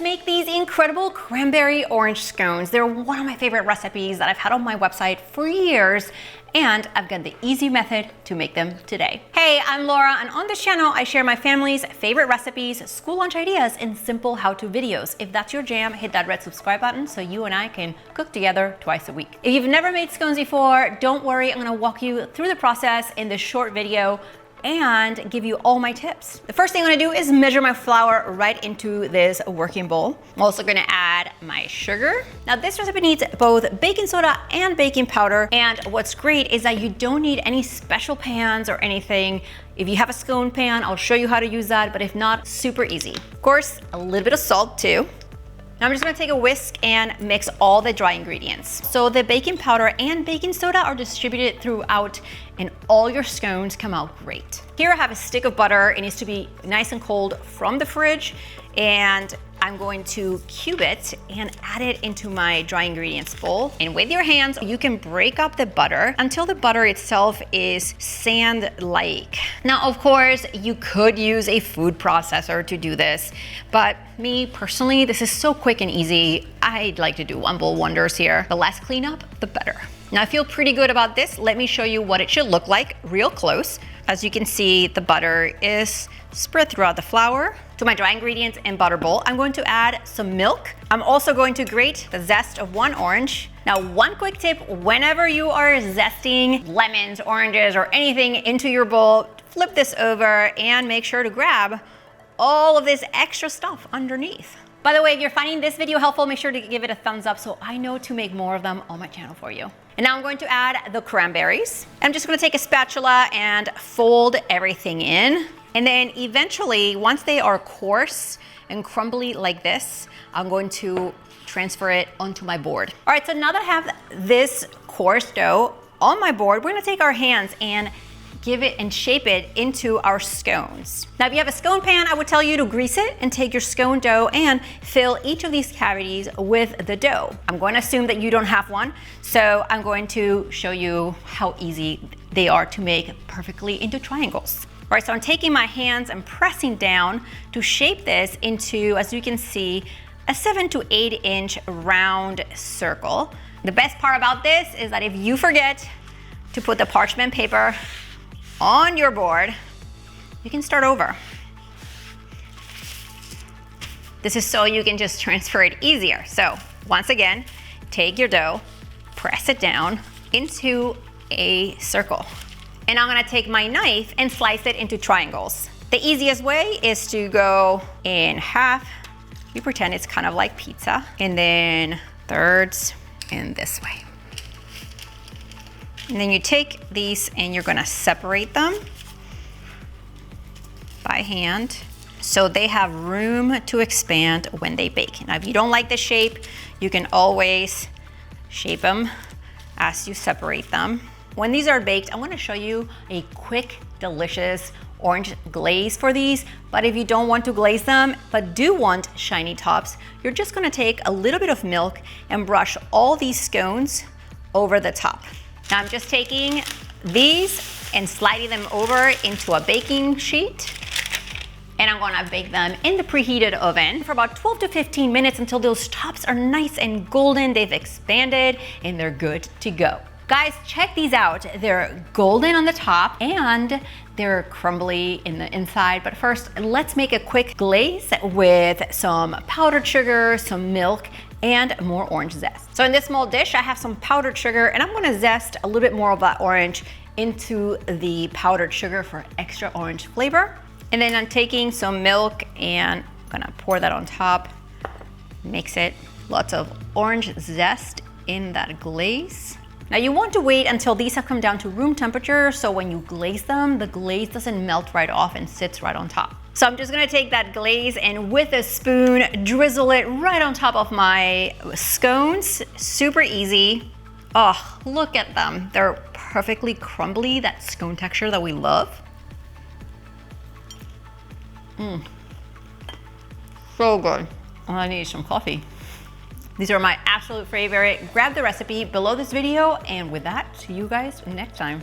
let's make these incredible cranberry orange scones. They're one of my favorite recipes that I've had on my website for years, and I've got the easy method to make them today. Hey, I'm Laura, and on this channel, I share my family's favorite recipes, school lunch ideas, and simple how-to videos. If that's your jam, hit that red subscribe button so you and I can cook together twice a week. If you've never made scones before, don't worry, I'm gonna walk you through the process in this short video and give you all my tips. The first thing I'm gonna do is measure my flour right into this working bowl. I'm also gonna add my sugar. Now this recipe needs both baking soda and baking powder, and what's great is that you don't need any special pans or anything. If you have a scone pan, I'll show you how to use that, but if not, super easy. Of course, a little bit of salt too. Now I'm just gonna take a whisk and mix all the dry ingredients. So the baking powder and baking soda are distributed throughout and all your scones come out great. Here I have a stick of butter. It needs to be nice and cold from the fridge, and I'm going to cube it and add it into my dry ingredients bowl. And with your hands, you can break up the butter until the butter itself is sand-like. Now, of course, you could use a food processor to do this, but me personally, this is so quick and easy. I'd like to do one bowl wonders here. The less cleanup, the better. Now I feel pretty good about this. Let me show you what it should look like real close. As you can see, the butter is spread throughout the flour. To my dry ingredients and butter bowl, I'm going to add some milk. I'm also going to grate the zest of one orange. Now, one quick tip, whenever you are zesting lemons, oranges, or anything into your bowl, flip this over and make sure to grab all of this extra stuff underneath. By the way, if you're finding this video helpful, make sure to give it a thumbs up so I know to make more of them on my channel for you. And now I'm going to add the cranberries. I'm just gonna take a spatula and fold everything in. And then eventually, once they are coarse and crumbly like this, I'm going to transfer it onto my board. All right, so now that I have this coarse dough on my board, we're gonna take our hands and give it and shape it into our scones. Now, if you have a scone pan, I would tell you to grease it and take your scone dough and fill each of these cavities with the dough. I'm going to assume that you don't have one, so I'm going to show you how easy they are to make perfectly into triangles. All right, so I'm taking my hands and pressing down to shape this into, as you can see, a 7 to 8 inch round circle. The best part about this is that if you forget to put the parchment paper on your board, you can start over. This is so you can just transfer it easier. So once again, take your dough, press it down into a circle. And I'm gonna take my knife and slice it into triangles. The easiest way is to go in half. You pretend it's kind of like pizza, and then thirds in this way. And then you take these and you're gonna separate them by hand so they have room to expand when they bake. Now, if you don't like the shape, you can always shape them as you separate them. When these are baked, I wanna show you a quick, delicious orange glaze for these, but if you don't want to glaze them, but do want shiny tops, you're just gonna take a little bit of milk and brush all these scones over the top. Now I'm just taking these and sliding them over into a baking sheet, and I'm gonna bake them in the preheated oven for about 12 to 15 minutes until those tops are nice and golden, they've expanded, and they're good to go. Guys, check these out. They're golden on the top and they're crumbly in the inside. But first, let's make a quick glaze with some powdered sugar, some milk, and more orange zest. So in this small dish, I have some powdered sugar, and I'm gonna zest a little bit more of that orange into the powdered sugar for extra orange flavor. And then I'm taking some milk and I'm gonna pour that on top, mix it. Lots of orange zest in that glaze. Now you want to wait until these have come down to room temperature, so when you glaze them, the glaze doesn't melt right off and sits right on top. So I'm just gonna take that glaze and with a spoon, drizzle it right on top of my scones. Super easy. Oh, look at them. They're perfectly crumbly, that scone texture that we love. So good. Oh, I need some coffee. These are my absolute favorite. Grab the recipe below this video, and with that, see you guys next time.